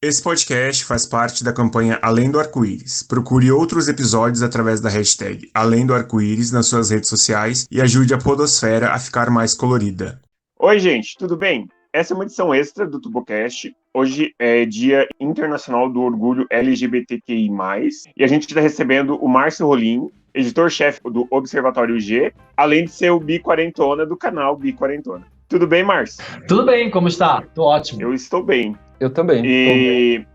Esse podcast faz parte da campanha Além do Arco-Íris. Procure outros episódios através da hashtag Além do Arco-Íris nas suas redes sociais e ajude a podosfera a ficar mais colorida. Oi, gente, tudo bem? Essa é uma edição extra do TuboCast. Hoje é Dia Internacional do Orgulho LGBTQI+, e a gente está recebendo o Márcio Rolim, editor-chefe do Observatório G, além de ser o Bi-Quarentona do canal Bi-Quarentona. Tudo bem, Márcio? Tudo bem, como está? Tô ótimo. Eu estou bem. Eu também. E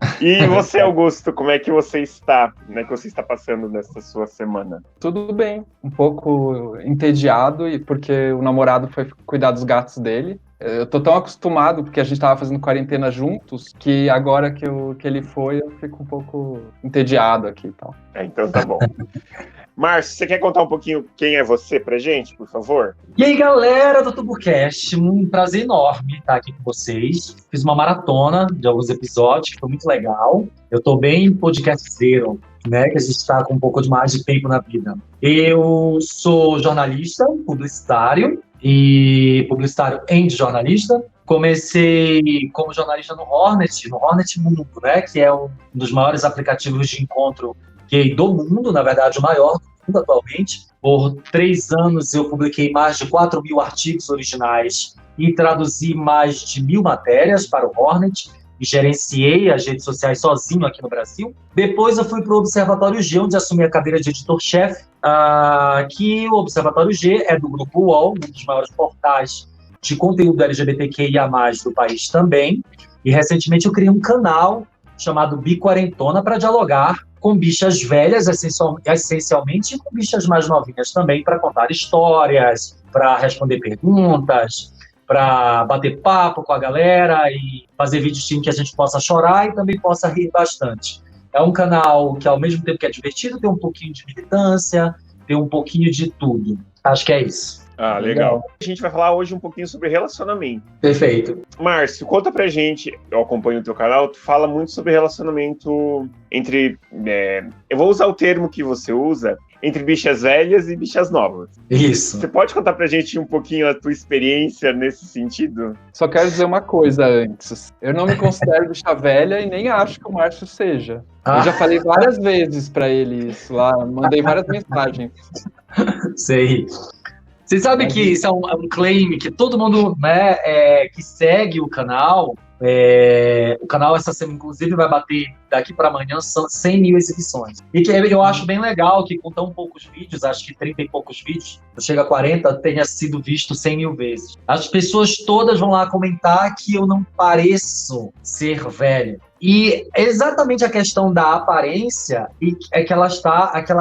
você, Augusto, como é que você está? Como é que você está passando nessa sua semana? Tudo bem. Um pouco entediado, porque o namorado foi cuidar dos gatos dele. Eu tô tão acostumado, porque a gente tava fazendo quarentena juntos, que agora que ele foi, eu fico um pouco entediado aqui e tal. Então tá bom. Márcio, você quer contar um pouquinho quem é você pra gente, por favor? E aí, galera do TuboCast, um prazer enorme estar aqui com vocês. Fiz uma maratona de alguns episódios, que foi muito legal. Eu tô bem podcastzeiro, né, que a gente tá com um pouco de mais de tempo na vida. Eu sou jornalista, publicitário em jornalista. Comecei como jornalista no Hornet Mundo, né, que é um dos maiores aplicativos de encontro gay do mundo, na verdade o maior do mundo atualmente. Por 3 anos eu publiquei mais de 4.000 artigos originais e traduzi mais de 1.000 matérias para o Hornet e gerenciei as redes sociais sozinho aqui no Brasil. Depois eu fui para o Observatório G, onde assumi a cadeira de editor-chefe, que o Observatório G é do Grupo UOL, um dos maiores portais de conteúdo LGBTQIA+, do país também. E recentemente eu criei um canal chamado Bi-Quarentona para dialogar com bichas velhas, essencialmente, e com bichas mais novinhas também, para contar histórias, para responder perguntas, para bater papo com a galera e fazer vídeos em que a gente possa chorar e também possa rir bastante. É um canal que, ao mesmo tempo que é divertido, tem um pouquinho de militância, tem um pouquinho de tudo. Acho que é isso. Ah, legal. A gente vai falar hoje um pouquinho sobre relacionamento. Perfeito. Márcio, conta pra gente, eu acompanho o teu canal, tu fala muito sobre relacionamento entre, eu vou usar o termo que você usa, entre bichas velhas e bichas novas. Isso. Você pode contar pra gente um pouquinho a tua experiência nesse sentido? Só quero dizer uma coisa antes. Eu não me considero bicha velha e nem acho que o Márcio seja. Eu já falei várias vezes pra ele isso lá, mandei várias mensagens. Sei. Você sabe que isso é um claim que todo mundo, né, que segue o canal essa semana, inclusive, vai bater daqui para amanhã 100.000 exibições. E que eu acho bem legal que com tão poucos vídeos, acho que 30 e poucos vídeos, chega a 40, tenha sido visto 100.000 vezes. As pessoas todas vão lá comentar que eu não pareço ser velho. E exatamente a questão da aparência é que ela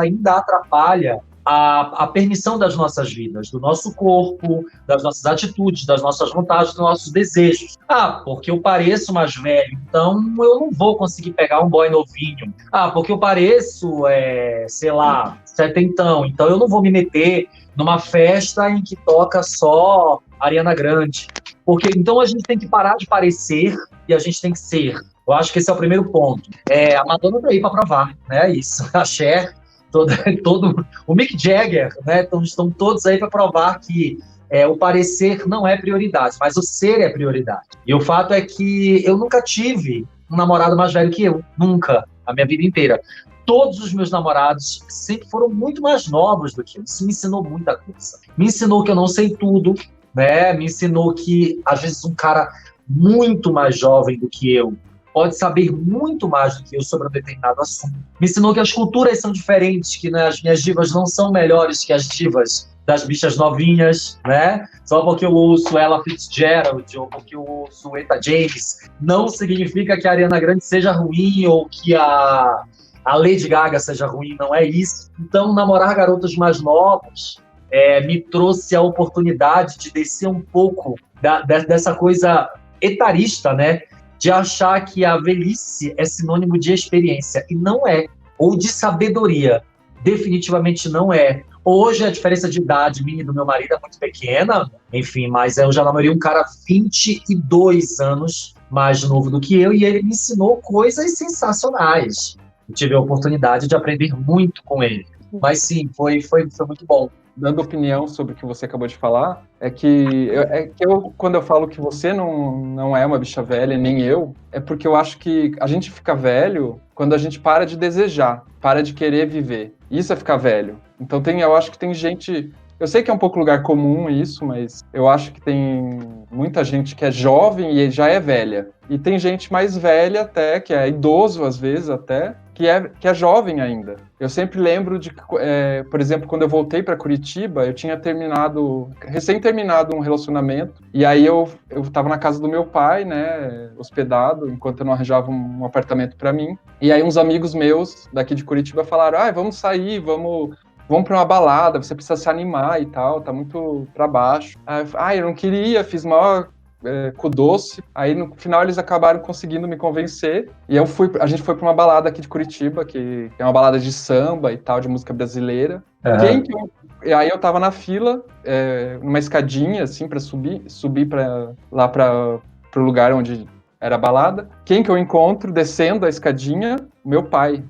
ainda atrapalha a permissão das nossas vidas, do nosso corpo, das nossas atitudes, das nossas vontades, dos nossos desejos. Porque eu pareço mais velho, então eu não vou conseguir pegar um boy novinho. Porque eu pareço, sei lá, setentão, então eu não vou me meter numa festa em que toca só Ariana Grande. Então a gente tem que parar de parecer e a gente tem que ser. Eu acho que esse é o primeiro ponto. A Madonna tá aí para provar, né? Isso, a Cher, todo o Mick Jagger, né? Estão todos aí para provar que o parecer não é prioridade, mas o ser é prioridade. E o fato é que eu nunca tive um namorado mais velho que eu, nunca, a minha vida inteira. Todos os meus namorados sempre foram muito mais novos do que eu. Isso me ensinou muita coisa. Me ensinou que eu não sei tudo, né? Me ensinou que, às vezes, um cara muito mais jovem do que eu pode saber muito mais do que eu sobre um determinado assunto. Me ensinou que as culturas são diferentes, que, né, as minhas divas não são melhores que as divas das bichas novinhas, né? Só porque eu ouço Ella Fitzgerald ou porque eu ouço Eta James, não significa que a Ariana Grande seja ruim ou que a Lady Gaga seja ruim, não é isso. Então, namorar garotas mais novas me trouxe a oportunidade de descer um pouco dessa coisa etarista, né? De achar que a velhice é sinônimo de experiência, e não é, ou de sabedoria, definitivamente não é. Hoje a diferença de idade minha e do meu marido é muito pequena, enfim, mas eu já namorei um cara 22 anos mais novo do que eu, e ele me ensinou coisas sensacionais. Eu tive a oportunidade de aprender muito com ele. Mas sim, foi muito bom. dando opinião sobre o que você acabou de falar, quando eu falo que você não é uma bicha velha, nem eu, é porque eu acho que a gente fica velho quando a gente para de desejar, para de querer viver. Isso é ficar velho. Então eu acho que tem gente... Eu sei que é um pouco lugar comum isso, mas eu acho que tem muita gente que é jovem e já é velha. E tem gente mais velha até, que é idoso às vezes até, que é jovem ainda. Eu sempre lembro de, por exemplo, quando eu voltei para Curitiba, eu tinha recém terminado um relacionamento, e aí eu estava na casa do meu pai, né, hospedado, enquanto eu não arranjava um apartamento para mim. E aí uns amigos meus daqui de Curitiba falaram, vamos sair, vamos pra uma balada, você precisa se animar e tal, tá muito pra baixo. Aí eu não queria, fiz maior cu doce. Aí no final eles acabaram conseguindo me convencer. E a gente foi pra uma balada aqui de Curitiba, que é uma balada de samba e tal, de música brasileira. E aí eu tava na fila, numa escadinha, assim, pra subir lá pro lugar onde era a balada. Quem que eu encontro descendo a escadinha? Meu pai.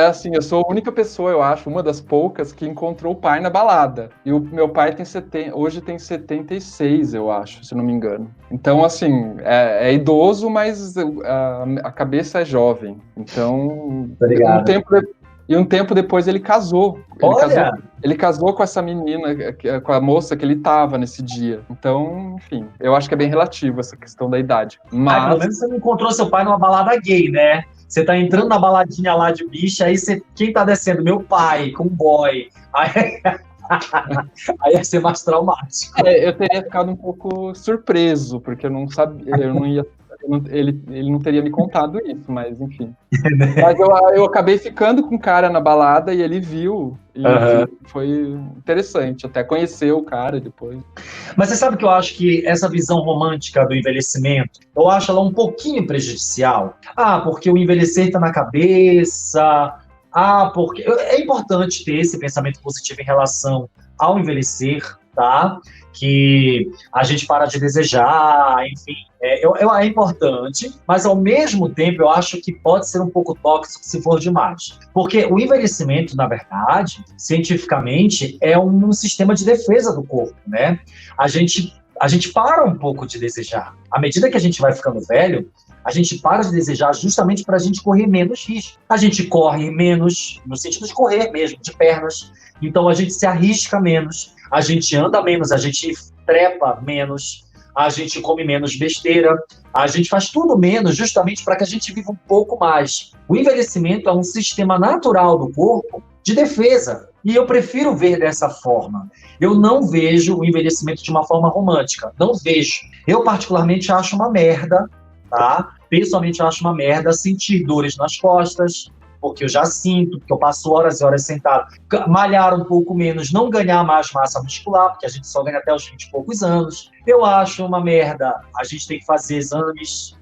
Assim, eu sou a única pessoa, eu acho, uma das poucas que encontrou o pai na balada. E o meu pai hoje tem 76, eu acho, se não me engano. Então, assim, é idoso, mas a cabeça é jovem. Então, um tempo depois ele casou. Ele casou com essa menina, com a moça que ele tava nesse dia. Então, enfim, eu acho que é bem relativo essa questão da idade. Mas... pelo menos você não encontrou seu pai numa balada gay, né? Você tá entrando na baladinha lá de bicha, aí quem tá descendo? Meu pai, com um boy. Aí ia ser mais traumático. Eu teria ficado um pouco surpreso, porque eu não sabia, ele não teria me contado isso, mas enfim. Mas eu acabei ficando com o cara na balada e ele viu, e foi interessante, até conhecer o cara depois. Mas você sabe que eu acho que essa visão romântica do envelhecimento, eu acho ela um pouquinho prejudicial. Porque o envelhecer tá na cabeça, porque... É importante ter esse pensamento positivo em relação ao envelhecer, tá? Que a gente para de desejar, enfim, é importante, mas ao mesmo tempo eu acho que pode ser um pouco tóxico se for demais. Porque o envelhecimento, na verdade, cientificamente, é um sistema de defesa do corpo, né? A gente para um pouco de desejar. À medida que a gente vai ficando velho, a gente para de desejar justamente para a gente correr menos risco. A gente corre menos, no sentido de correr mesmo, de pernas. Então a gente se arrisca menos, a gente anda menos, a gente trepa menos, a gente come menos besteira, a gente faz tudo menos justamente para que a gente viva um pouco mais. O envelhecimento é um sistema natural do corpo de defesa. E eu prefiro ver dessa forma. Eu não vejo o envelhecimento de uma forma romântica. Não vejo. Eu particularmente acho uma merda, tá? Pessoalmente acho uma merda sentir dores nas costas, porque eu já sinto, porque eu passo horas e horas sentado, malhar um pouco menos, não ganhar mais massa muscular, porque a gente só ganha até os 20 e poucos anos. Eu acho uma merda a gente tem que fazer exames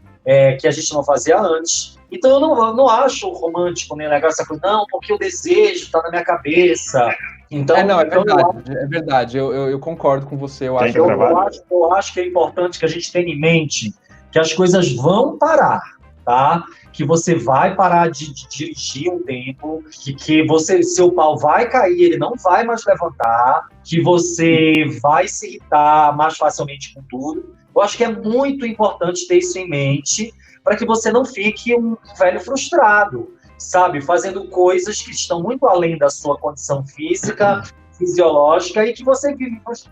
que a gente não fazia antes. Então eu não acho romântico nem legal essa coisa, não, porque o desejo está na minha cabeça. Então, é verdade, eu concordo com você. Eu acho que é importante que a gente tenha em mente que as coisas vão parar, tá? Que você vai parar de dirigir um tempo, que seu pau vai cair, ele não vai mais levantar, que você vai se irritar mais facilmente com tudo. Eu acho que é muito importante ter isso em mente para que você não fique um velho frustrado, sabe? Fazendo coisas que estão muito além da sua condição física, fisiológica e que você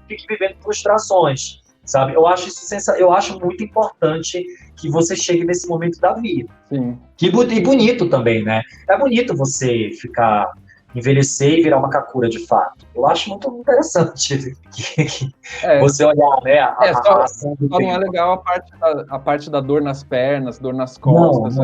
fique vivendo frustrações, sabe? Eu acho muito importante que você chegue nesse momento da vida. Sim. E bonito também, né? É bonito você envelhecer e virar uma kakura de fato. Eu acho muito interessante você olhar, né? Só não é legal a parte da dor nas pernas, dor nas costas.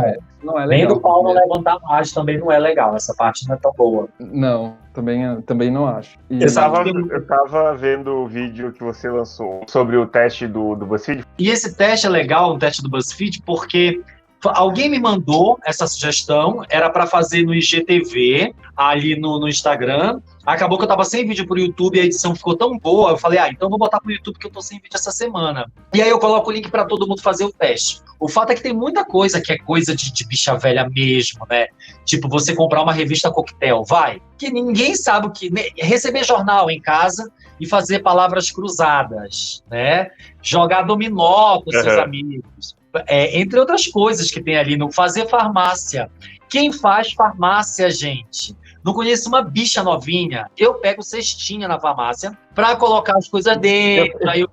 Não é legal. Nem do pau não levantar mais também não é legal. Essa parte não é tão boa. Não, também não acho. Eu tava vendo o vídeo que você lançou sobre o teste do BuzzFeed. E esse teste é legal, o teste do BuzzFeed, porque Alguém me mandou essa sugestão, era para fazer no IGTV, ali no Instagram. Acabou que eu tava sem vídeo pro YouTube, a edição ficou tão boa, eu falei, então vou botar pro YouTube que eu tô sem vídeo essa semana. E aí eu coloco o link para todo mundo fazer o teste. O fato é que tem muita coisa que é coisa de bicha velha mesmo, né? Tipo, você comprar uma revista coquetel, que ninguém sabe o que... Receber jornal em casa e fazer palavras cruzadas, né? Jogar dominó com seus amigos. Entre outras coisas que tem ali, no fazer farmácia. Quem faz farmácia, gente? Não conheço uma bicha novinha. Eu pego cestinha na farmácia para colocar as coisas dentro. Aí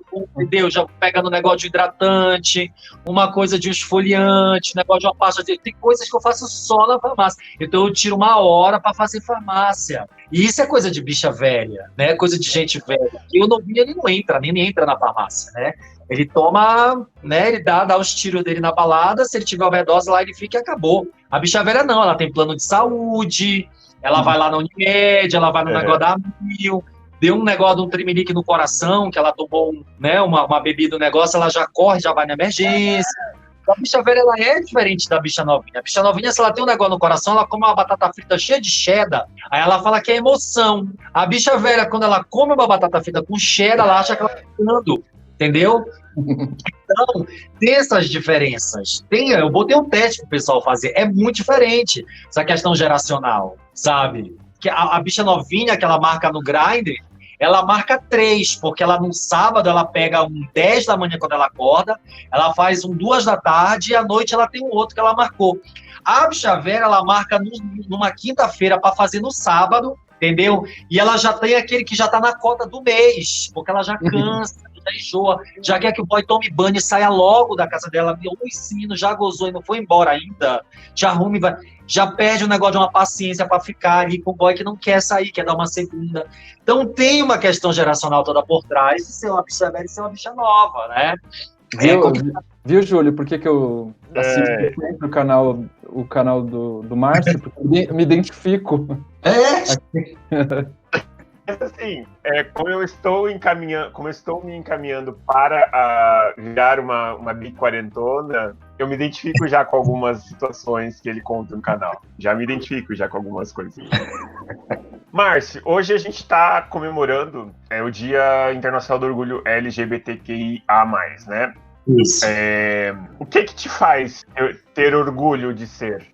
eu já pegando um negócio de hidratante, uma coisa de esfoliante, negócio de uma pasta. Tem coisas que eu faço só na farmácia. Então eu tiro uma hora para fazer farmácia. E isso é coisa de bicha velha, né? Coisa de gente velha. E o novinho, ele não entra, nem entra na farmácia, né? Ele toma, né? Ele dá os tiros dele na balada. Se ele tiver overdose lá, ele fica e acabou. A bicha velha não, ela tem plano de saúde. Ela vai lá na Unimed, ela vai no negócio da Amil, deu um negócio de um tremelique no coração, que ela tomou uma bebida, um negócio, ela já corre, já vai na emergência. A bicha velha, ela é diferente da bicha novinha. A bicha novinha, se ela tem um negócio no coração, ela come uma batata frita cheia de cheddar, aí ela fala que é emoção. A bicha velha, quando ela come uma batata frita com cheddar, ela acha que ela tá ficando, entendeu? Então, tem essas diferenças. Eu botei um teste pro pessoal fazer. É muito diferente essa questão geracional, sabe? Que a bicha novinha que ela marca no Grindr, ela marca 3, porque ela no sábado ela pega um 10 da manhã quando ela acorda, ela faz um 2 da tarde e à noite ela tem um outro que ela marcou. A bicha velha, ela marca numa quinta-feira para fazer no sábado, entendeu? E ela já tem aquele que já tá na cota do mês, porque ela já cansa, já enjoa, já quer que o boy tome banho e saia logo da casa dela. Esse menino já gozou e não foi embora ainda, já arrume, já perde o negócio de uma paciência para ficar ali com o boy que não quer sair, quer dar uma segunda. Então tem uma questão geracional toda por trás de ser uma bicha velha e ser uma bicha nova, né? Viu, Júlio, por que eu assisto sempre o canal do Márcio? Porque eu me identifico. Assim, como eu estou me encaminhando para virar uma biquarentona, eu me identifico já com algumas situações que ele conta no canal. Já me identifico já com algumas coisas. Márcio, hoje a gente está comemorando o Dia Internacional do Orgulho LGBTQIA+, né? Isso. O que te faz ter orgulho de ser?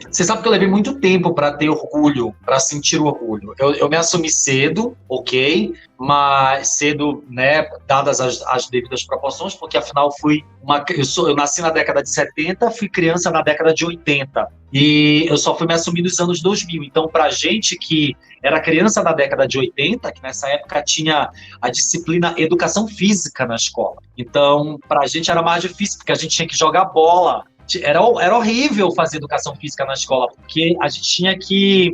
Você sabe que eu levei muito tempo para ter orgulho, para sentir orgulho. Eu me assumi cedo, ok, mas cedo, né, dadas as devidas proporções, porque afinal eu nasci na década de 70, fui criança na década de 80, e eu só fui me assumir nos anos 2000. Então, pra gente que era criança na década de 80, que nessa época tinha a disciplina Educação Física na escola, então pra gente era mais difícil, porque a gente tinha que jogar bola. Era horrível fazer educação física na escola, porque a gente tinha que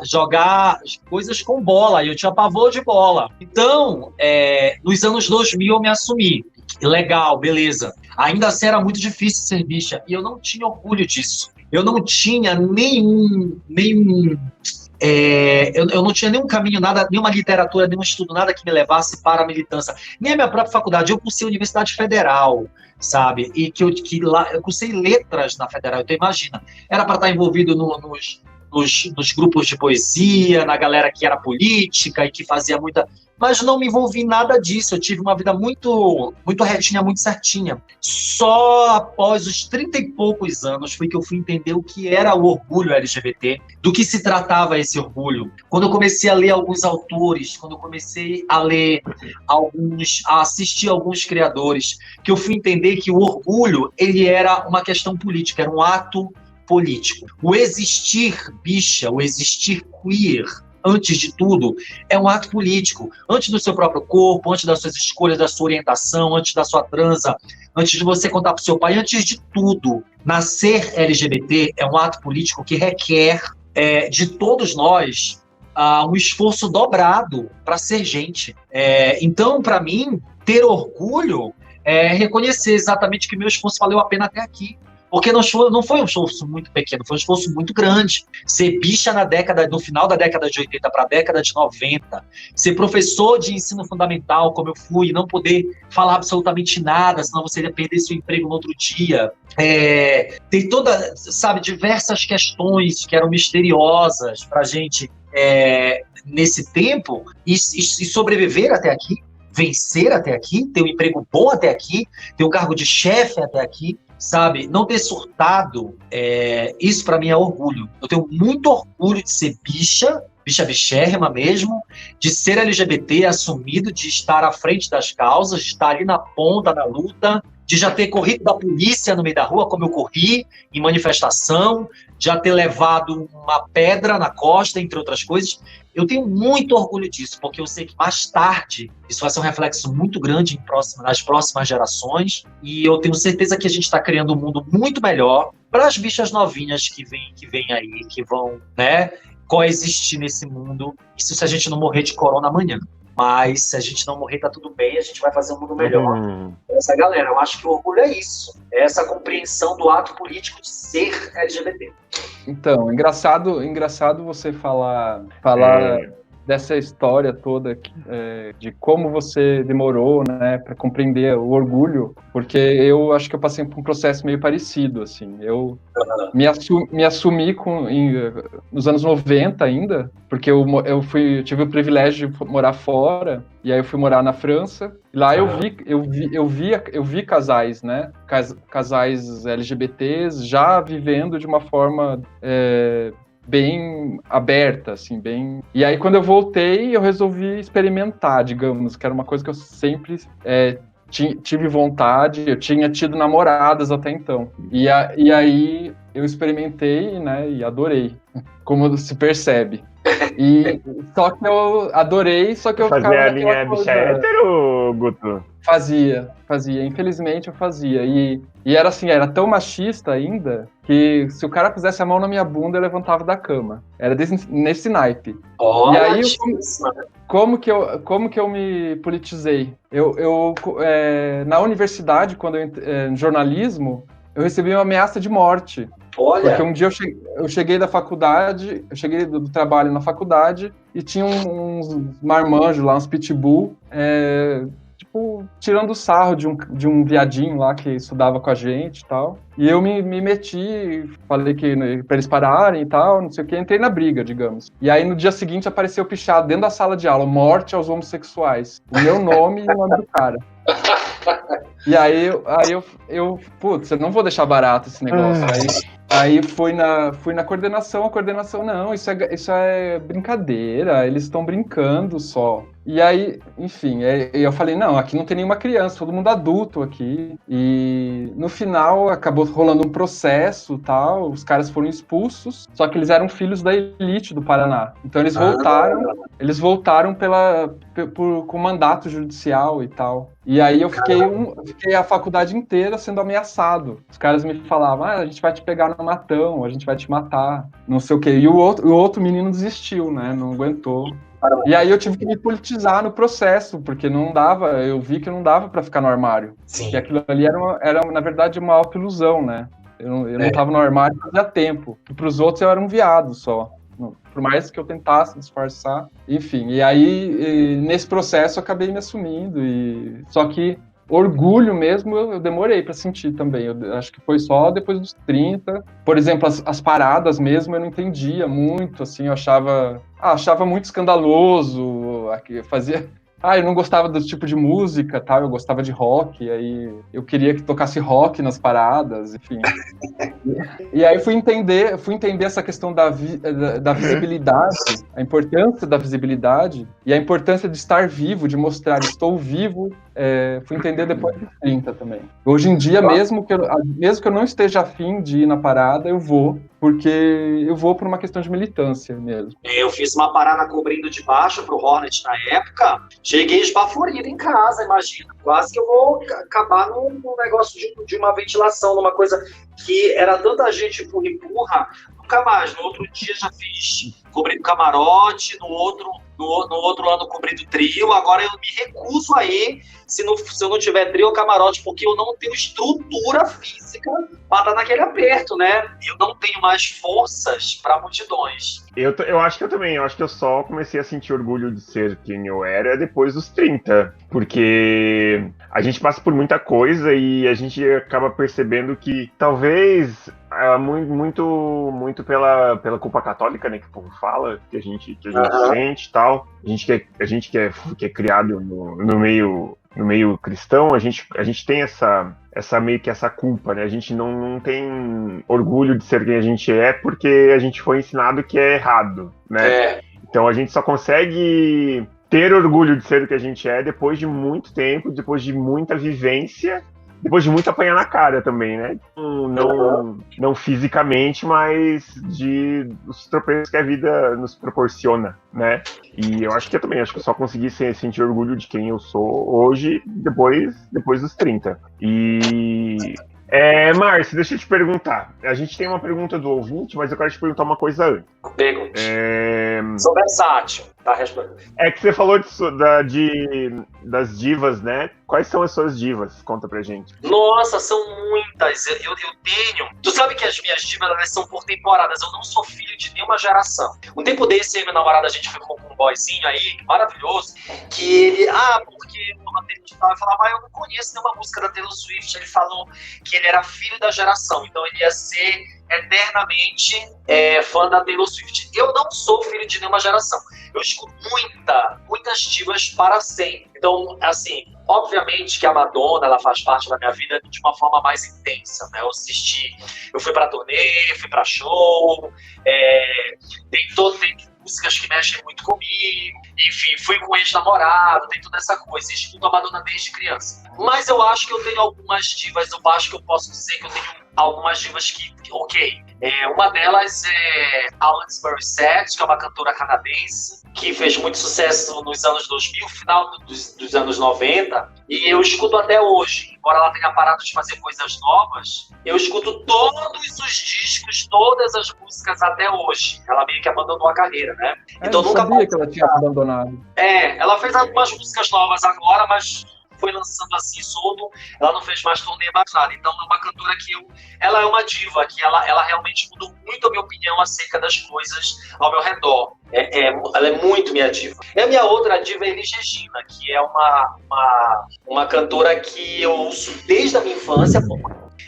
jogar coisas com bola, e eu tinha pavor de bola. Então, nos anos 2000 eu me assumi. Legal, beleza. Ainda assim era muito difícil ser bicha, e eu não tinha orgulho disso. Eu não tinha nenhum eu não tinha nenhum caminho, nada, nenhuma literatura, nenhum estudo, nada que me levasse para a militância. Nem a minha própria faculdade. Eu cursei a Universidade Federal, sabe? E lá eu cursei letras na Federal. Então imagina, era para estar envolvido nos grupos de poesia, na galera que era política e que fazia muita... Mas não me envolvi em nada disso. Eu tive uma vida muito, muito retinha, muito certinha. Só após os 30 e poucos anos foi que eu fui entender o que era o orgulho LGBT, do que se tratava esse orgulho. Quando eu comecei a ler alguns autores, quando eu comecei a ler a assistir alguns criadores, que eu fui entender que o orgulho, ele era uma questão política, era um ato político. O existir bicha, o existir queer, antes de tudo, é um ato político. Antes do seu próprio corpo, antes das suas escolhas, da sua orientação, antes da sua transa, antes de você contar para o seu pai, antes de tudo, nascer LGBT é um ato político que requer de todos nós um esforço dobrado para ser gente. Então, para mim, ter orgulho é reconhecer exatamente que meu esforço valeu a pena até aqui. Porque não foi um esforço muito pequeno, foi um esforço muito grande. Ser bicha no final da década de 80 para a década de 90, ser professor de ensino fundamental, como eu fui, e não poder falar absolutamente nada, senão você ia perder seu emprego no outro dia. Tem diversas questões que eram misteriosas para a gente nesse tempo, e sobreviver até aqui, vencer até aqui, ter um emprego bom até aqui, ter um cargo de chefe até aqui, sabe? Não ter surtado, isso para mim é orgulho. Eu tenho muito orgulho de ser bicha bichérrima mesmo, de ser LGBT assumido, de estar à frente das causas, de estar ali na ponta da luta, de já ter corrido da polícia no meio da rua, como eu corri, em manifestação, já ter levado uma pedra na costa, entre outras coisas. Eu tenho muito orgulho disso, porque eu sei que mais tarde isso vai ser um reflexo muito grande nas próximas gerações, e eu tenho certeza que a gente está criando um mundo muito melhor para as bichas novinhas que vêm aí, que vão, né, coexistir nesse mundo. Isso se a gente não morrer de corona amanhã. Mas se a gente não morrer, tá tudo bem, a gente vai fazer um mundo melhor. Essa galera, eu acho que o orgulho é isso. É essa compreensão do ato político de ser LGBT. Então, engraçado você falar dessa história toda, de como você demorou, né, para compreender o orgulho, porque eu acho que eu passei por um processo meio parecido, assim. Eu me assumi nos anos 90 ainda, porque eu tive o privilégio de morar fora, e aí eu fui morar na França, e lá eu vi casais, né, casais LGBTs já vivendo de uma forma bem aberta, assim, bem... E aí, quando eu voltei, eu resolvi experimentar, digamos, que era uma coisa que eu sempre tive vontade, eu tinha tido namoradas até então. E aí, eu experimentei, né, e adorei, como se percebe. Só que eu adorei, só que eu ficava... Fazia a linha bicha hétero, Guto? Fazia. Infelizmente eu fazia. E era assim, era tão machista ainda, que se o cara pusesse a mão na minha bunda, eu levantava da cama. Era nesse naipe. E aí, como que eu me politizei? Na universidade, quando no jornalismo, eu recebi uma ameaça de morte. Olha. Porque um dia eu cheguei da faculdade, eu cheguei do trabalho na faculdade, e tinha uns marmanjos lá, uns pitbull, tirando sarro de um viadinho lá que estudava com a gente e tal. E eu me meti, falei pra eles pararem e tal, não sei o que, entrei na briga, digamos. E aí no dia seguinte apareceu pichado dentro da sala de aula, morte aos homossexuais. O meu nome e o nome do cara. E aí eu putz, eu não vou deixar barato esse negócio. Aí fui na coordenação, a coordenação, não, isso é brincadeira, eles estão brincando só. E aí, enfim, eu falei, não, aqui não tem nenhuma criança, todo mundo adulto aqui. E no final acabou rolando um processo e tal, os caras foram expulsos, só que eles eram filhos da elite do Paraná. Então eles voltaram com mandato judicial e tal. E aí eu fiquei a faculdade inteira sendo ameaçado. Os caras me falavam, a gente vai te pegar no matão, a gente vai te matar, não sei o quê. E o outro menino desistiu, né, não aguentou. E aí eu tive que me politizar no processo, porque eu vi que não dava pra ficar no armário. Sim. Que aquilo ali era na verdade, uma autoilusão, né? Eu não tava no armário fazia tempo. E pros outros eu era um viado só. Por mais que eu tentasse disfarçar. Enfim, e aí nesse processo eu acabei me assumindo. Só que orgulho mesmo eu demorei pra sentir também. Eu acho que foi só depois dos 30. Por exemplo, as paradas mesmo eu não entendia muito, assim, eu achava muito escandaloso, eu não gostava do tipo de música, tal, eu gostava de rock, aí eu queria que tocasse rock nas paradas, enfim. E aí fui entender essa questão da visibilidade, a importância da visibilidade e a importância de estar vivo, de mostrar estou vivo, fui entender depois dos 30 também. Hoje em dia, mesmo que eu não esteja afim de ir na parada, eu vou, porque eu vou por uma questão de militância mesmo. Eu fiz uma parada cobrindo de baixo pro Hornet na época, cheguei esbaforido em casa, imagina. Quase que eu vou acabar num negócio de uma ventilação, numa coisa que era tanta gente empurra, nunca mais. No outro dia já fiz cobrindo camarote, no outro ano cobrindo trio, agora eu me recuso a ir se eu não tiver trio ou camarote, porque eu não tenho estrutura física para estar naquele aperto, né? Eu não tenho mais forças para multidões. Eu acho que eu também, eu acho que eu só comecei a sentir orgulho de ser quem eu era depois dos 30, porque a gente passa por muita coisa e a gente acaba percebendo que talvez muito pela culpa católica, né, que o povo fala, que a gente sente e tal, a gente que é criado no meio cristão, a gente tem essa meio que essa culpa, né? A gente não tem orgulho de ser quem a gente é porque a gente foi ensinado que é errado, né? Então a gente só consegue ter orgulho de ser o que a gente é depois de muito tempo, depois de muita vivência, depois de muito apanhar na cara também, né? Não fisicamente, mas dos tropeços que a vida nos proporciona, né? E eu acho que acho que eu só consegui sentir orgulho de quem eu sou hoje, depois dos 30. E... Márcio, deixa eu te perguntar. A gente tem uma pergunta do ouvinte, mas eu quero te perguntar uma coisa antes. Pergunte. Sou versátil, tá respondendo. É que você falou das divas, né? Quais são as suas divas? Conta pra gente. Nossa, são muitas. Eu tenho... Tu sabe que as minhas divas, elas são por temporadas. Eu não sou filho de nenhuma geração. Um tempo desse, meu namorado, a gente ficou com um boyzinho aí, maravilhoso, que ele... porque eu falava, eu não conheço nenhuma música da Taylor Swift. Ele falou que ele era filho da geração, então ele ia ser eternamente fã da Taylor Swift. Eu não sou filho de nenhuma geração. Eu escuto muitas divas para sempre. Então, assim, obviamente que a Madonna, ela faz parte da minha vida de uma forma mais intensa, né? Eu fui pra turnê, fui pra show, tem músicas que mexem muito comigo, enfim, fui com ex-namorado, tem toda essa coisa, escuto a Madonna desde criança. Mas eu acho que eu tenho algumas divas, eu acho que eu posso dizer que eu tenho algumas divas que, ok. Uma delas é Alanis Morissette, que é uma cantora canadense, que fez muito sucesso nos anos 2000, final dos anos 90, e eu escuto até hoje. Embora ela tenha parado de fazer coisas novas, eu escuto todos os discos, todas as músicas até hoje. Ela meio que abandonou a carreira, né? Então eu nunca sabia que ela tinha abandonado. Ela fez algumas músicas novas agora, mas foi lançando assim solto, ela não fez mais turnê, mais nada. Então é uma cantora que ela é uma diva, que ela realmente mudou muito a minha opinião acerca das coisas ao meu redor. Ela é muito minha diva. E a minha outra diva é Elis Regina, que é uma cantora que eu ouço desde a minha infância.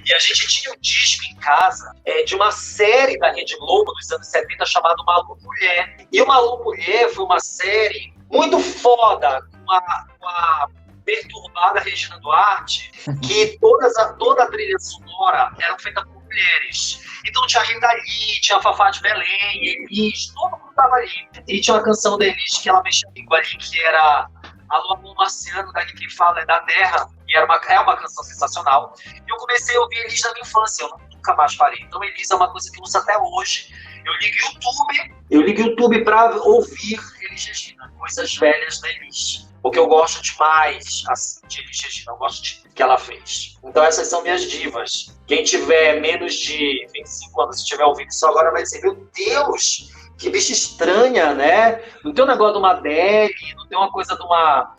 E a gente tinha um disco em casa de uma série da Rede Globo dos anos 70 chamada Malu Mulher. E o Malu Mulher foi uma série muito foda, com a perturbada Regina Duarte, que toda a trilha sonora era feita por mulheres. Então tinha a Rita Lee, tinha a Fafá de Belém, Elis, todo mundo tava ali. E tinha uma canção da Elis que ela mexia comigo ali, que era Alô, Amor Marciano, daqui quem fala é da Terra, e é uma canção sensacional. E eu comecei a ouvir Elis na minha infância, eu nunca mais parei. Então Elis é uma coisa que eu uso até hoje. Eu ligo o YouTube para ouvir Elis Regina, coisas velhas da Elis. Porque eu gosto demais de Elis Regina, eu gosto do que ela fez. Então essas são minhas divas. Quem tiver menos de 25 anos, se tiver ouvido isso agora, vai dizer, meu Deus, que bicha estranha, né? Não tem um negócio de uma Adele, não tem uma coisa de uma...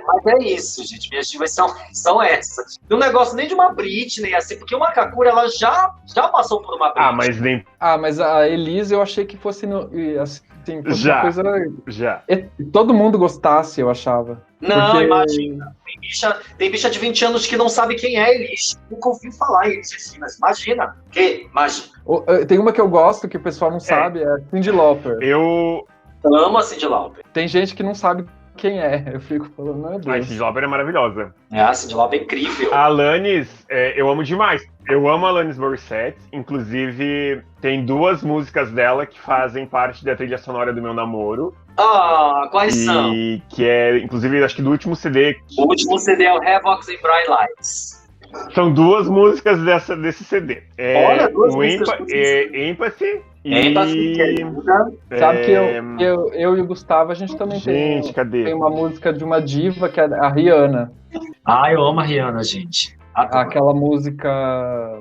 mas é isso, gente. Minhas divas são essas. Não tem um negócio nem de uma Britney, assim, porque uma Kakura, ela já passou por uma Britney. Mas a Elis, eu achei que fosse... fosse já, uma coisa... Já. Todo mundo gostasse, eu achava. Não, imagina. Tem bicha de 20 anos que não sabe quem é Elis. Nunca ouviu falar em Elis Regina. Imagina. Tem uma que eu gosto, que o pessoal não sabe, é Cyndi Lauper. Eu amo a Cyndi Lauper. Tem gente que não sabe quem é. Eu fico falando, meu Deus. A Cyndi Lauper é maravilhosa. A Cyndi Lauper é incrível. A Alanis, eu amo demais. Eu amo a Alanis Morissette. Inclusive, tem 2 músicas dela que fazem parte da trilha sonora do meu namoro. Quais são? Que é, inclusive, acho que do último CD. O último CD é o Havoc and Bright Lights. São 2 músicas desse CD. Olha, 2 músicas. Empathy. Sabe que eu e o Gustavo, a gente também tem uma música de uma diva, que é a Rihanna. Eu amo a Rihanna, gente. Aquela música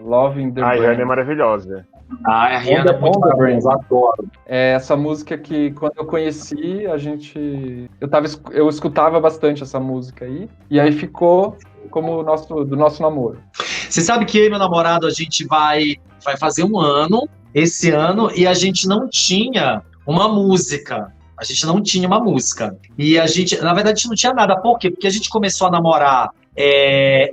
Love in the Brain. A Rihanna é maravilhosa. A Rihanna é muito maravilhosa, adoro. Essa música que, quando eu conheci, eu escutava bastante essa música aí, e aí ficou como do nosso namoro. Você sabe que eu e meu namorado, a gente vai fazer um ano, esse ano, e a gente não tinha uma música. A gente não tinha uma música. E a gente, na verdade, a gente não tinha nada. Por quê? Porque a gente começou a namorar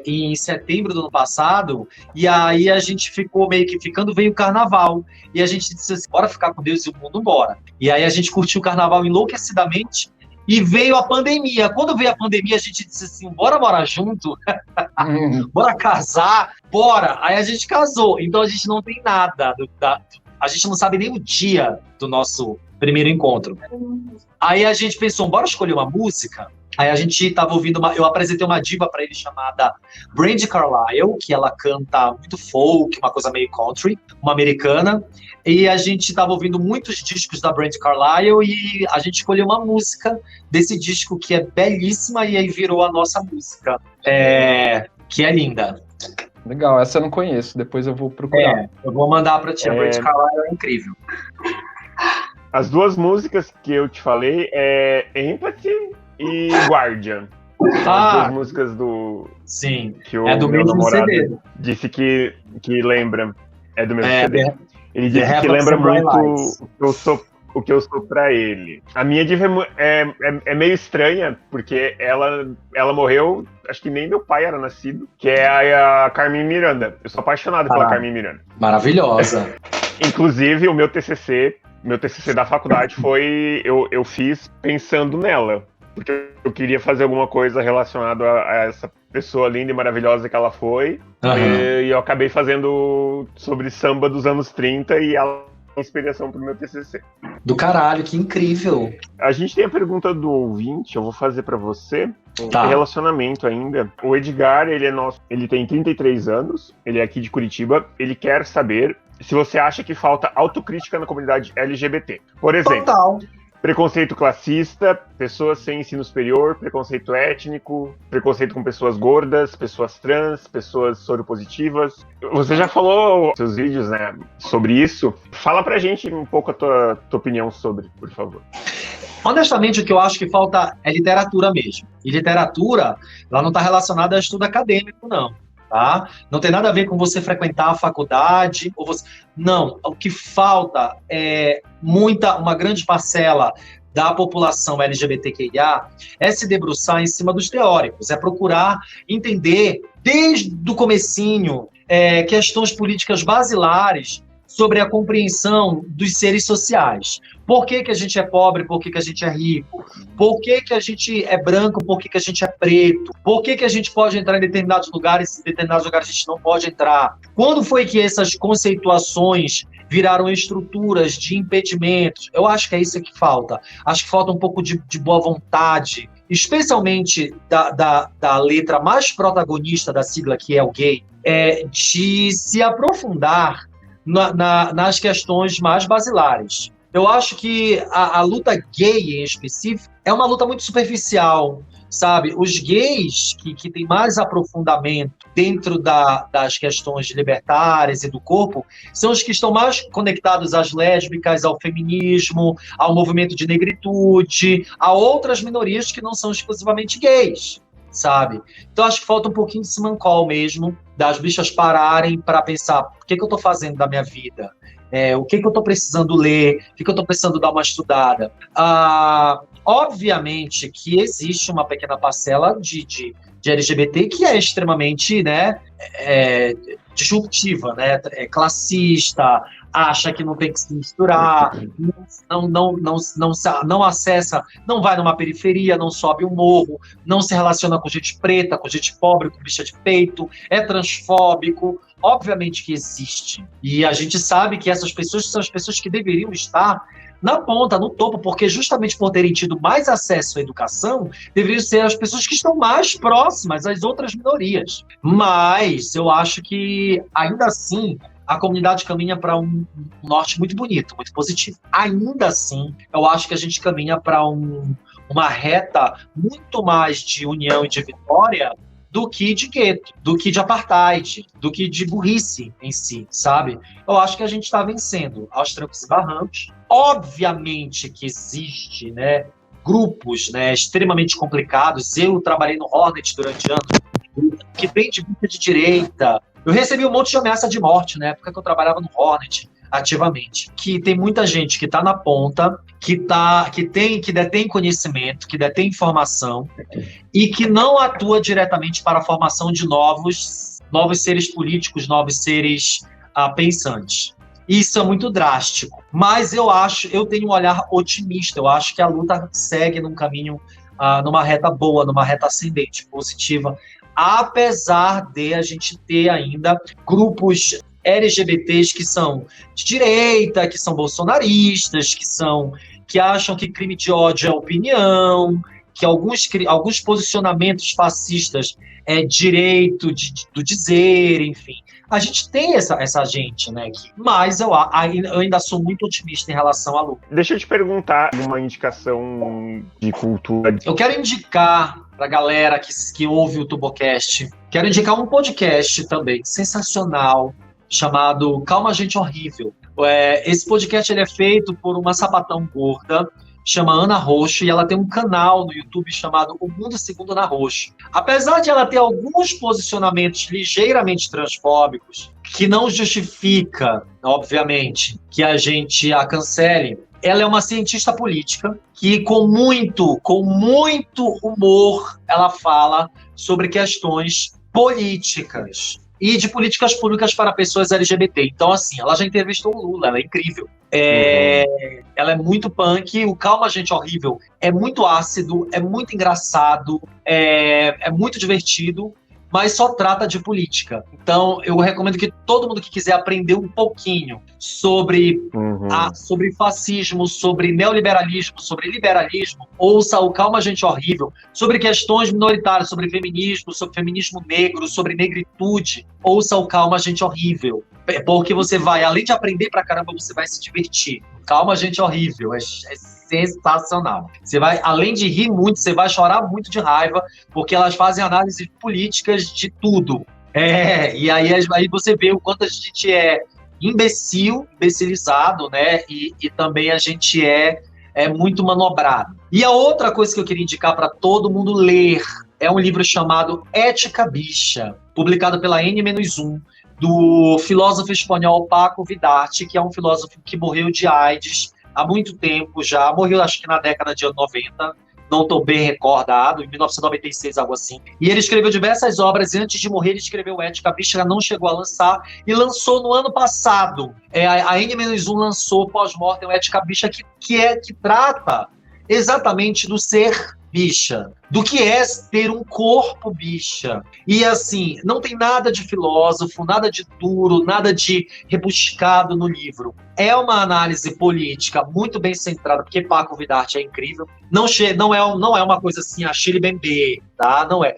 em setembro do ano passado, e aí a gente ficou meio que ficando, veio o carnaval. E a gente disse assim, bora ficar com Deus e o mundo, bora. E aí a gente curtiu o carnaval enlouquecidamente, e veio a pandemia. Quando veio a pandemia, a gente disse assim, bora morar junto? Bora casar? Bora! Aí a gente casou. Então a gente não tem nada. A gente não sabe nem o dia do nosso primeiro encontro. Aí a gente pensou, bora escolher uma música? Aí a gente tava ouvindo, eu apresentei uma diva para ele chamada Brandi Carlile, que ela canta muito folk, uma coisa meio country, uma americana, e a gente tava ouvindo muitos discos da Brandi Carlile e a gente escolheu uma música desse disco que é belíssima e aí virou a nossa música, que é linda. Legal, essa eu não conheço, depois eu vou procurar. Eu vou mandar pra ti, a Brandi Carlile é incrível. As duas músicas que eu te falei é Empathy e Guardian. As duas músicas Sim, que o do meu mesmo namorado CD. disse que lembra. É do mesmo CD. Ele disse The que lembra Heavens and muito o que eu sou pra ele. A minha diva é meio estranha, porque ela morreu, acho que nem meu pai era nascido, que é a Carmen Miranda. Eu sou apaixonado pela Carmen Miranda. Maravilhosa. Inclusive, o meu TCC da faculdade eu fiz pensando nela, porque eu queria fazer alguma coisa relacionada a essa pessoa linda e maravilhosa que ela foi, e eu acabei fazendo sobre samba dos anos 30 e ela é inspiração pro meu TCC. Do caralho, que incrível. A gente tem a pergunta do ouvinte, eu vou fazer pra você. Tá. Relacionamento ainda. O Edgar, ele tem 33 anos, ele é aqui de Curitiba, ele quer saber se você acha que falta autocrítica na comunidade LGBT. Por exemplo, Total. Preconceito classista, pessoas sem ensino superior, preconceito étnico, preconceito com pessoas gordas, pessoas trans, pessoas soropositivas. Você já falou nos seus vídeos, né, sobre isso. Fala pra gente um pouco a tua opinião sobre, por favor. Honestamente, o que eu acho que falta é literatura mesmo. E literatura, ela não está relacionada a estudo acadêmico, não. Tá? Não tem nada a ver com você frequentar a faculdade. Não, o que falta é uma grande parcela da população LGBTQIA é se debruçar em cima dos teóricos, é procurar entender desde o comecinho questões políticas basilares sobre a compreensão dos seres sociais. Por que a gente é pobre, por que a gente é rico? Por que a gente é branco, por que a gente é preto? Por que a gente pode entrar em determinados lugares e em determinados lugares a gente não pode entrar? Quando foi que essas conceituações viraram estruturas de impedimentos? Eu acho que é isso que falta. Acho que falta um pouco de boa vontade, especialmente da letra mais protagonista da sigla, que é o gay, de se aprofundar nas questões mais basilares. Eu acho que a luta gay, em específico, é uma luta muito superficial, sabe? Os gays que têm mais aprofundamento dentro das questões libertárias e do corpo são os que estão mais conectados às lésbicas, ao feminismo, ao movimento de negritude, a outras minorias que não são exclusivamente gays, sabe? Então acho que falta um pouquinho de simancol mesmo, das bichas pararem para pensar o que eu estou fazendo da minha vida, o que eu estou precisando ler, o que eu estou precisando dar uma estudada. Obviamente que existe uma pequena parcela de LGBT que é extremamente, né, disruptiva, né, classista, acha que não tem que se misturar, não acessa, não vai numa periferia, não sobe um morro, não se relaciona com gente preta, com gente pobre, com bicha de peito, é transfóbico. Obviamente que existe. E a gente sabe que essas pessoas são as pessoas que deveriam estar na ponta, no topo, porque justamente por terem tido mais acesso à educação, deveriam ser as pessoas que estão mais próximas às outras minorias. Mas eu acho que, ainda assim, a comunidade caminha para um norte muito bonito, muito positivo. Ainda assim, eu acho que a gente caminha para uma reta muito mais de união e de vitória do que de gueto, do que de apartheid, do que de burrice em si, sabe? Eu acho que a gente está vencendo aos trancos e barrancos. Obviamente que existe, né, grupos, né, extremamente complicados. Eu trabalhei no Hornet durante anos, que vem de grupo de direita, Eu recebi um monte de ameaça de morte na época que eu trabalhava no Hornet, ativamente. Que tem muita gente que está na ponta, que detém conhecimento, que detém informação e que não atua diretamente para a formação de novos seres políticos, novos seres pensantes. Isso é muito drástico. Mas eu tenho um olhar otimista. Eu acho que a luta segue num caminho, numa reta boa, numa reta ascendente, positiva, apesar de a gente ter ainda grupos LGBTs que são de direita, que são bolsonaristas, que acham que crime de ódio é opinião, que alguns posicionamentos fascistas é direito do dizer, enfim. A gente tem essa gente, né? Mas eu ainda sou muito otimista em relação à luta. Deixa eu te perguntar uma indicação de cultura. Eu quero indicar para a galera que ouve o Tubocast, quero indicar um podcast também sensacional, chamado Calma Gente Horrível. Esse podcast ele é feito por uma sapatão gorda, chama Ana Roxo, e ela tem um canal no YouTube chamado O Mundo Segundo Ana Roxo. Apesar de ela ter alguns posicionamentos ligeiramente transfóbicos, que não justifica, obviamente, que a gente a cancele, ela é uma cientista política que, com muito humor, ela fala sobre questões políticas e de políticas públicas para pessoas LGBT. Então, assim, ela já entrevistou o Lula, ela é incrível. Ela é muito punk, o Calma Gente Horrível é muito ácido, é muito engraçado, é muito divertido, mas só trata de política. Então, eu recomendo que todo mundo que quiser aprender um pouquinho sobre fascismo, sobre neoliberalismo, sobre liberalismo, ouça o Calma Gente Horrível, sobre questões minoritárias, sobre feminismo negro, sobre negritude, ouça o Calma Gente Horrível. Porque você vai, além de aprender pra caramba, você vai se divertir. Calma Gente Horrível, é sensacional. Você vai, além de rir muito, você vai chorar muito de raiva, porque elas fazem análises políticas de tudo. E aí você vê o quanto a gente é imbecilizado, né? E também a gente é muito manobrado. E a outra coisa que eu queria indicar para todo mundo ler é um livro chamado Ética Bicha, publicado pela N-1, do filósofo espanhol Paco Vidarte, que é um filósofo que morreu de AIDS há muito tempo já, morreu acho que na década de 90, não estou bem recordado, em 1996, algo assim. E ele escreveu diversas obras, e antes de morrer ele escreveu Ética Bicha, não chegou a lançar, e lançou no ano passado. A N-1 lançou pós-mortem Ética Bicha, que trata exatamente do ser bicha, do que é ter um corpo bicha. E assim, não tem nada de filósofo, nada de duro, nada de rebuscado no livro. É uma análise política muito bem centrada, porque Paco Vidarte é incrível. Não é uma coisa assim, a Chile Bembê, tá? Não é.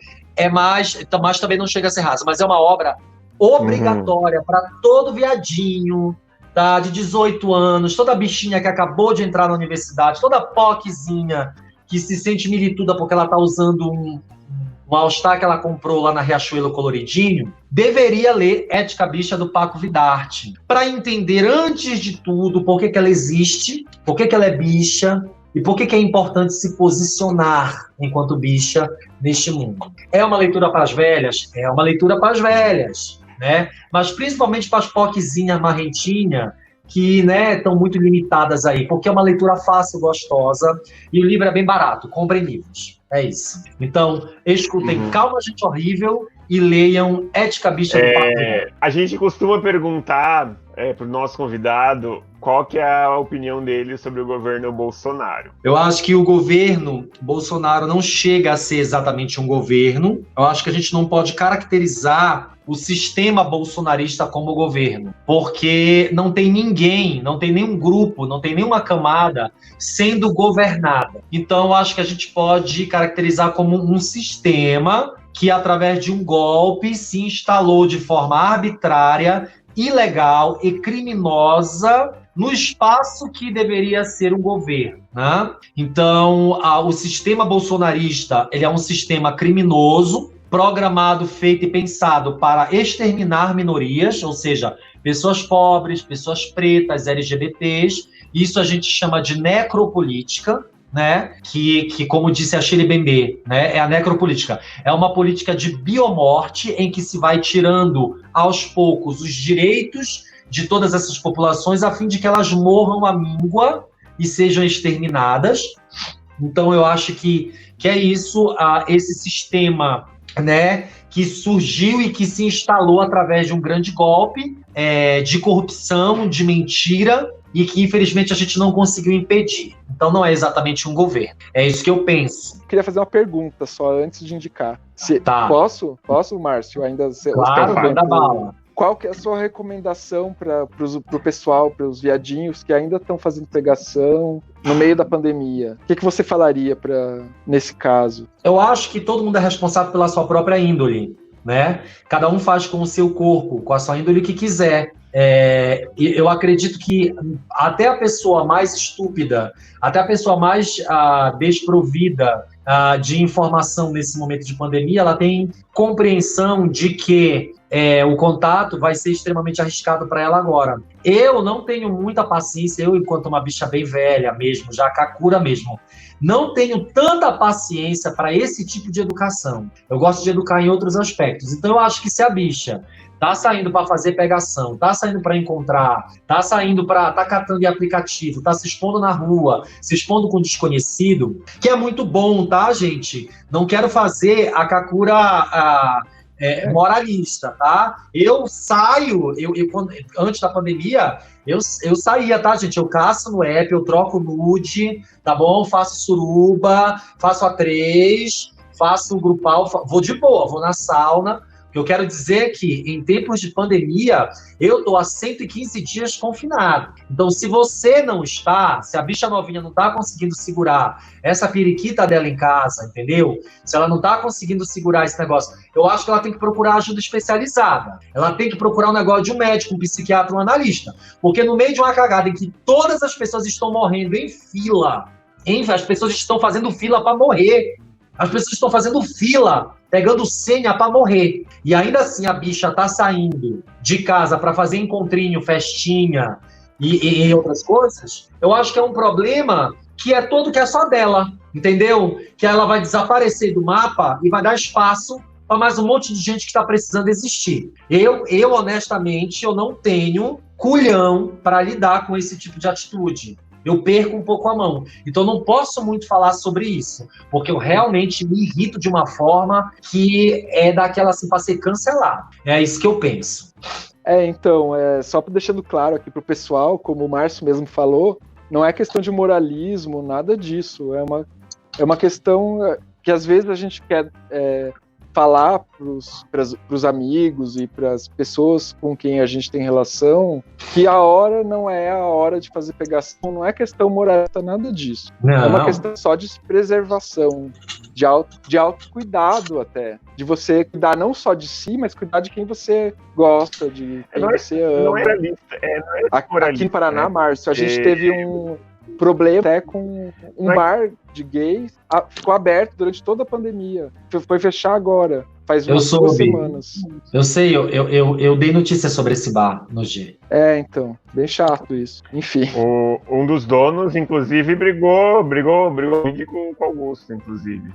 Mas também não chega a ser rasa, mas é uma obra obrigatória para todo viadinho, tá? De 18 anos, toda bichinha que acabou de entrar na universidade, toda POCzinha que se sente milituda porque ela está usando um All-Star que ela comprou lá na Riachuelo coloridinho, deveria ler Ética Bicha do Paco Vidarte, para entender, antes de tudo, por que ela existe, por que ela é bicha, e por que é importante se posicionar enquanto bicha neste mundo. É uma leitura para as velhas? É uma leitura para as velhas, né? Mas principalmente para as POCzinhas marrentinhas, que estão muito limitadas aí, porque é uma leitura fácil, gostosa, e o livro é bem barato, comprem livros. É isso. Então, escutem Calma Gente Horrível e leiam Ética Bicha do Paco. A gente costuma perguntar para o nosso convidado qual que é a opinião dele sobre o governo Bolsonaro. Eu acho que o governo Bolsonaro não chega a ser exatamente um governo. Eu acho que a gente não pode caracterizar o sistema bolsonarista como governo, porque não tem ninguém, não tem nenhum grupo, não tem nenhuma camada sendo governada. Então, eu acho que a gente pode caracterizar como um sistema que, através de um golpe, se instalou de forma arbitrária, ilegal e criminosa no espaço que deveria ser um governo, né? Então, o sistema bolsonarista, ele é um sistema criminoso, programado, feito e pensado para exterminar minorias, ou seja, pessoas pobres, pessoas pretas, LGBTs. Isso a gente chama de necropolítica, né? Que como disse a Shirley Bembe, né? É a necropolítica. É uma política de biomorte em que se vai tirando aos poucos os direitos de todas essas populações a fim de que elas morram à míngua e sejam exterminadas. Então eu acho que é isso, esse sistema, né, que surgiu e que se instalou através de um grande golpe de corrupção, de mentira, e que infelizmente a gente não conseguiu impedir. Então não é exatamente um governo. É isso que eu penso. Queria fazer uma pergunta só antes de indicar. Tá. Posso, Márcio? Ainda claro, vai dar bala. Qual que é a sua recomendação para o pessoal, para os viadinhos que ainda estão fazendo pegação no meio da pandemia? O que você falaria nesse caso? Eu acho que todo mundo é responsável pela sua própria índole, né? Cada um faz com o seu corpo, com a sua índole, o que quiser. Eu acredito que até a pessoa mais estúpida, até a pessoa mais desprovida de informação nesse momento de pandemia, ela tem compreensão de que o contato vai ser extremamente arriscado para ela agora. Eu não tenho muita paciência, eu, enquanto uma bicha bem velha mesmo, já kakura mesmo, não tenho tanta paciência para esse tipo de educação. Eu gosto de educar em outros aspectos. Então eu acho que se a bicha tá saindo para fazer pegação, tá saindo para encontrar, tá saindo para tá catando em aplicativo, tá se expondo na rua, se expondo com desconhecido, que é muito bom, tá, gente? Não quero fazer a kakura moralista, tá? Eu saio, antes da pandemia, eu saía, tá, gente? Eu caço no app, eu troco nude, tá bom? Faço suruba, faço A3, faço grupal, vou de boa, vou na sauna. O que eu quero dizer é que, em tempos de pandemia, eu estou há 115 dias confinado. Então, se você não está, se a bicha novinha não está conseguindo segurar essa periquita dela em casa, entendeu? Se ela não está conseguindo segurar esse negócio, eu acho que ela tem que procurar ajuda especializada. Ela tem que procurar um negócio de um médico, um psiquiatra, um analista. Porque no meio de uma cagada em que todas as pessoas estão morrendo em fila, as pessoas estão fazendo fila para morrer. As pessoas estão fazendo fila, pegando senha para morrer. E ainda assim a bicha tá saindo de casa para fazer encontrinho, festinha e outras coisas. Eu acho que é um problema que é só dela, entendeu? Que ela vai desaparecer do mapa e vai dar espaço para mais um monte de gente que está precisando existir. Eu, honestamente, eu não tenho culhão para lidar com esse tipo de atitude. Eu perco um pouco a mão. Então, não posso muito falar sobre isso, porque eu realmente me irrito de uma forma que é daquela assim, para ser cancelado. É isso que eu penso. Então, só deixando claro aqui para o pessoal, como o Márcio mesmo falou, não é questão de moralismo, nada disso. É uma questão que às vezes a gente quer falar para os amigos e para as pessoas com quem a gente tem relação que a hora não é a hora de fazer pegação, não é questão moralista, nada disso. Não. É uma questão só de preservação, de autocuidado até, de você cuidar não só de si, mas cuidar de quem você gosta, de quem você ama. Não é moralista, Aqui em Paraná, Márcio, a gente teve um problema até com um bar de gays, ficou aberto durante toda a pandemia. Foi fechar agora, faz umas 2 semanas. Eu sei, eu dei notícia sobre esse bar no G. Então, bem chato isso. Enfim. Um dos donos, inclusive, brigou com o Augusto, inclusive,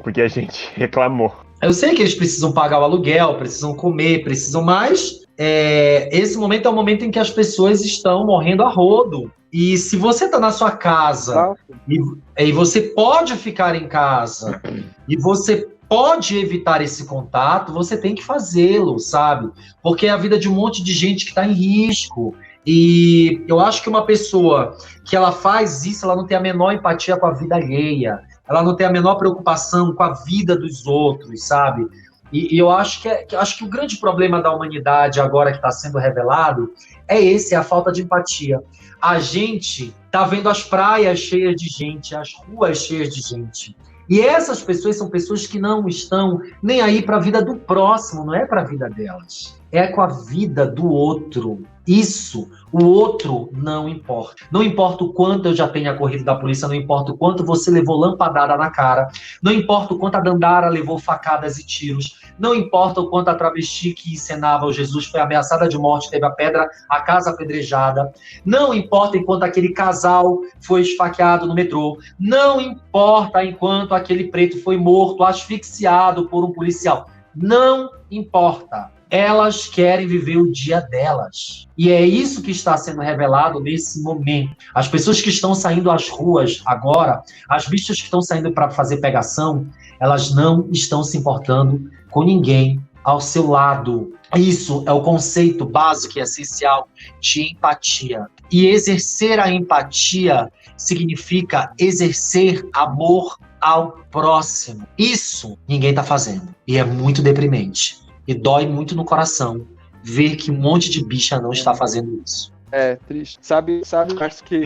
porque a gente reclamou. Eu sei que eles precisam pagar o aluguel, precisam comer, precisam mais. Esse momento é o momento em que as pessoas estão morrendo a rodo. E se você está na sua casa e você pode ficar em casa e você pode evitar esse contato, você tem que fazê-lo, sabe? Porque é a vida de um monte de gente que está em risco. E eu acho que uma pessoa que ela faz isso, ela não tem a menor empatia com a vida alheia. Ela não tem a menor preocupação com a vida dos outros, sabe? E eu acho que o grande problema da humanidade agora que está sendo revelado é a falta de empatia. A gente tá vendo as praias cheias de gente, as ruas cheias de gente. E essas pessoas são pessoas que não estão nem aí para a vida do próximo, não é para a vida delas. é com a vida do outro. Isso, o outro não importa. Não importa o quanto eu já tenha corrido da polícia, não importa o quanto você levou lampadada na cara, não importa o quanto a Dandara levou facadas e tiros, não importa o quanto a travesti que encenava o Jesus foi ameaçada de morte, teve a casa apedrejada, não importa enquanto aquele casal foi esfaqueado no metrô, não importa enquanto aquele preto foi morto, asfixiado por um policial, não importa. Elas querem viver o dia delas. E é isso que está sendo revelado nesse momento. As pessoas que estão saindo às ruas agora, as bichas que estão saindo para fazer pegação, elas não estão se importando com ninguém ao seu lado. Isso é o conceito básico e essencial de empatia. E exercer a empatia significa exercer amor ao próximo. Isso ninguém está fazendo. E é muito deprimente. E dói muito no coração ver que um monte de bicha não está fazendo isso. É, triste. Sabe, Marcos, que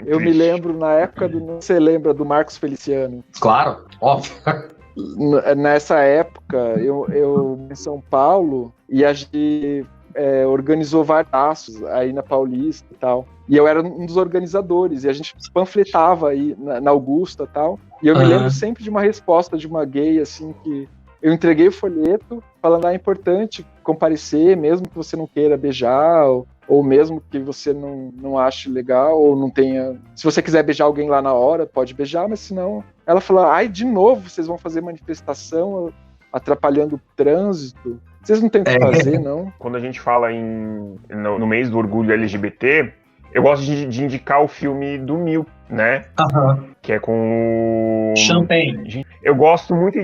eu me lembro na época você lembra do Marcos Feliciano? Claro, óbvio. Nessa época, eu em São Paulo, e a gente organizou vários aços aí na Paulista e tal. E eu era um dos organizadores, e a gente panfletava aí na Augusta e tal. E eu me lembro sempre de uma resposta de uma gay, assim, que eu entreguei o folheto falando, é importante comparecer, mesmo que você não queira beijar, ou mesmo que você não ache legal, ou não tenha... Se você quiser beijar alguém lá na hora, pode beijar, mas senão... Ela falou, de novo vocês vão fazer manifestação atrapalhando o trânsito? Vocês não têm o que fazer, não? Quando a gente fala no mês do orgulho LGBT, eu gosto de indicar o filme do Mil, né? Que é com o... Champagne. Eu gosto muito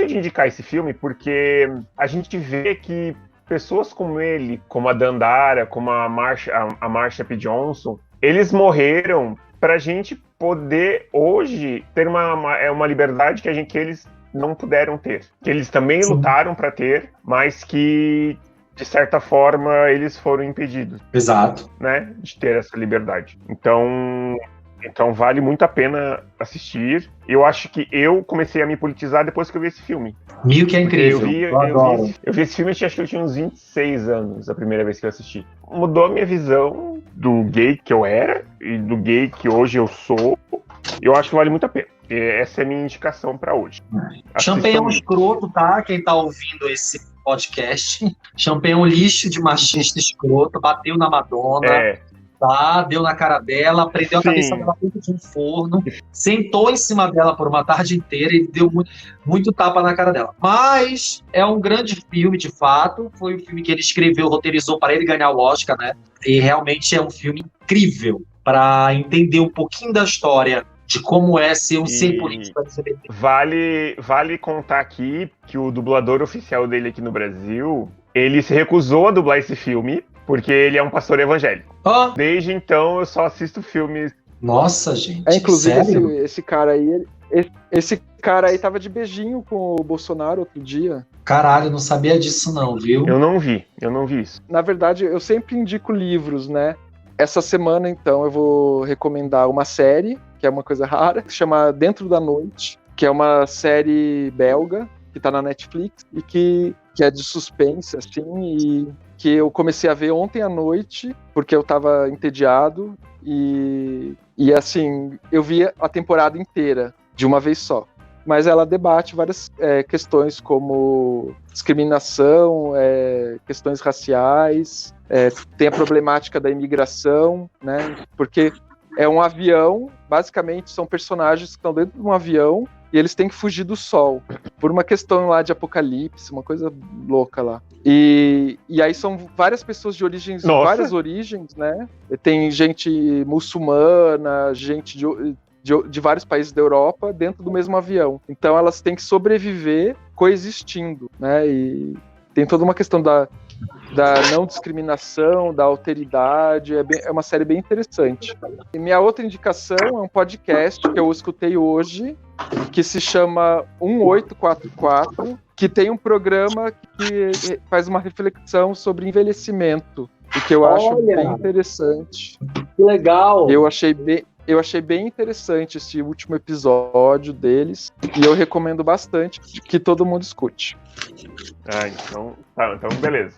de indicar esse filme porque a gente vê que pessoas como ele, como a Dandara, como a Marsha P. Johnson, eles morreram pra gente poder hoje ter uma liberdade que eles não puderam ter. Que eles também lutaram pra ter, mas que de certa forma, eles foram impedidos. Exato. Né, de ter essa liberdade. Então vale muito a pena assistir. Eu acho que eu comecei a me politizar depois que eu vi esse filme. Mil que é incrível. Eu vi esse filme, acho que eu tinha uns 26 anos, a primeira vez que eu assisti. Mudou a minha visão do gay que eu era e do gay que hoje eu sou. Eu acho que vale muito a pena. Essa é a minha indicação pra hoje. Champagne é um escroto, tá? Quem tá ouvindo esse podcast. Champagne é um lixo de machista escroto, bateu na Madonna, tá? Deu na cara dela, prendeu a cabeça dela dentro de um forno, sentou em cima dela por uma tarde inteira e deu muito tapa na cara dela. Mas é um grande filme, de fato. Foi um filme que ele escreveu, roteirizou para ele ganhar o Oscar, né? E realmente é um filme incrível para entender um pouquinho da história de como é ser um ser político LGBT. Vale contar aqui que o dublador oficial dele aqui no Brasil, ele se recusou a dublar esse filme, porque ele é um pastor evangélico. Desde então, eu só assisto filmes... Nossa, gente, inclusive, esse cara aí tava de beijinho com o Bolsonaro outro dia. Caralho, não sabia disso não, viu? Eu não vi isso. Na verdade, eu sempre indico livros, né? Essa semana, então, eu vou recomendar uma série, que é uma coisa rara, que se chama Dentro da Noite, que é uma série belga, que tá na Netflix, e que é de suspense, assim, e que eu comecei a ver ontem à noite, porque eu tava entediado, e assim, eu vi a temporada inteira, de uma vez só. Mas ela debate várias questões como discriminação, questões raciais, tem a problemática da imigração, né? Porque é um avião, basicamente são personagens que estão dentro de um avião e eles têm que fugir do sol, por uma questão lá de apocalipse, uma coisa louca lá. E aí são várias pessoas de várias origens, né? Tem gente muçulmana, gente de vários países da Europa dentro do mesmo avião. Então elas têm que sobreviver coexistindo, né? E tem toda uma questão da não discriminação, da alteridade, é uma série bem interessante. E minha outra indicação é um podcast que eu escutei hoje, que se chama 1844, que tem um programa que faz uma reflexão sobre envelhecimento, o que eu acho bem interessante. Que legal! Eu achei eu achei bem interessante esse último episódio deles e eu recomendo bastante que todo mundo escute. Então beleza.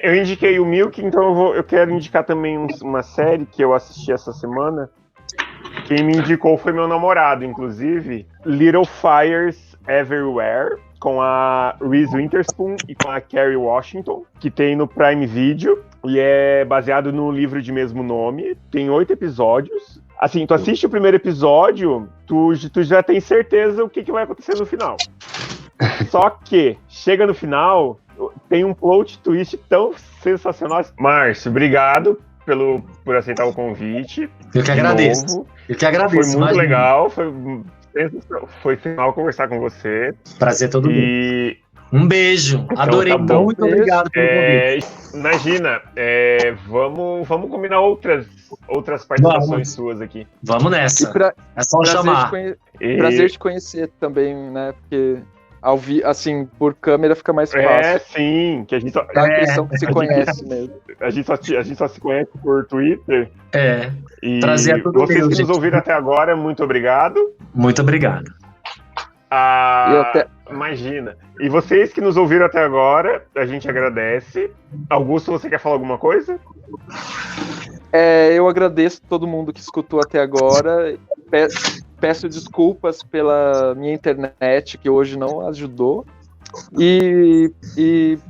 Eu indiquei o Milk, então eu quero indicar também uma série que eu assisti essa semana. Quem me indicou foi meu namorado, inclusive, Little Fires Everywhere, com a Reese Witherspoon e com a Kerry Washington, que tem no Prime Video, e é baseado no livro de mesmo nome. Tem 8 episódios. Assim, tu assiste o primeiro episódio, tu já tem certeza o que vai acontecer no final. Só que, chega no final, tem um plot twist tão sensacional. Márcio, obrigado por aceitar o convite. Eu que agradeço. Foi muito legal, foi final conversar com você. Prazer todo mundo. Um beijo. Então, Adorei. tá muito obrigado pelo convite. Imagina, vamos combinar outras participações suas aqui. Vamos nessa. É só chamar. Prazer te conhecer também, né? Porque assim, por câmera fica mais fácil. Sim, que a gente só... Dá a impressão que se conhece mesmo. A gente só se conhece por Twitter. E prazer a todo vocês mundo, que nos ouviram até agora, muito obrigado. Muito obrigado. Imagina. E vocês que nos ouviram até agora, a gente agradece. Augusto, você quer falar alguma coisa? Eu agradeço todo mundo que escutou até agora. Peço desculpas pela minha internet, que hoje não ajudou. E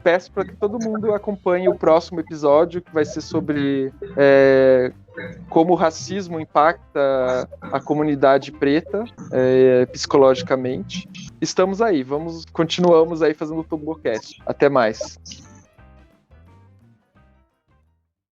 peço para que todo mundo acompanhe o próximo episódio, que vai ser sobre como o racismo impacta a comunidade preta psicologicamente. Estamos aí, continuamos aí fazendo o TurboCast. Até mais.